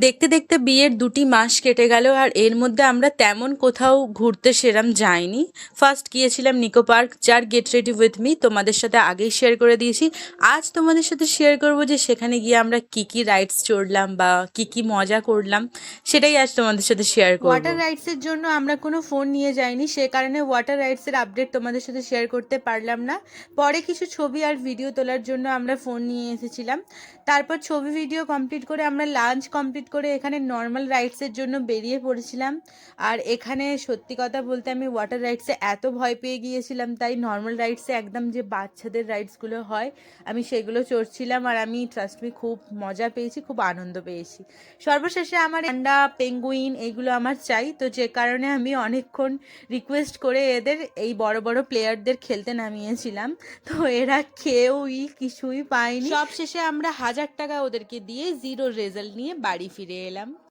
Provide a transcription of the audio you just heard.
দেখতে দেখতে বিয়ের 2টি মাস কেটে গেল, আর এর মধ্যে আমরা তেমন কোথাও ঘুরতে সেরম যাইনি। ফার্স্ট গিয়েছিলাম নিকো পার্ক, যার গেট রেডি উইথ মি তোমাদের সাথে আগেই শেয়ার করে দিয়েছি। আজ তোমাদের সাথে শেয়ার করব যে সেখানে গিয়ে আমরা কি কি রাইডস চড়লাম বা কি কি মজা করলাম, সেটাই আজ তোমাদের সাথে শেয়ার করব। ওয়াটার রাইডসের জন্য আমরা কোনো ফোন নিয়ে যাইনি, সে কারণে ওয়াটার রাইডসের আপডেট তোমাদের সাথে শেয়ার করতে পারলাম না। পরে কিছু ছবি আর ভিডিও তোলার জন্য আমরা ফোন নিয়ে এসেছিলাম। তারপর ছবি ভিডিও কমপ্লিট করে আমরা লাঞ্চ কমপ্লিট করে এখানে নর্মাল রাইডসের জন্য বেরিয়ে পড়েছিলাম। আর এখানে সত্যি কথা বলতে আমি ওয়াটার রাইডসে এত ভয় পেয়ে গিয়েছিলাম, তাই নর্মাল রাইডসে একদম যে বাচ্চাদের রাইডসগুলো হয় আমি সেগুলো চড়ছিলাম। আর আমি ট্রাস্ট মি খুব মজা পেয়েছি, খুব আনন্দ পেয়েছি। সর্বশেষে আমার পান্ডা, পেঙ্গুইন এইগুলো আমার চাই, তো যে কারণে আমি অনেকক্ষণ রিকোয়েস্ট করে এদের এই বড় বড় প্লেয়ারদের খেলতে নামিয়েছিলাম। তো এরা কেউই কিছুই পায়নি। সব শেষে আমরা 1000 টাকা ওদেরকে দিয়ে 0 রেজাল্ট নিয়ে বাড়ি ফিরে এলাম।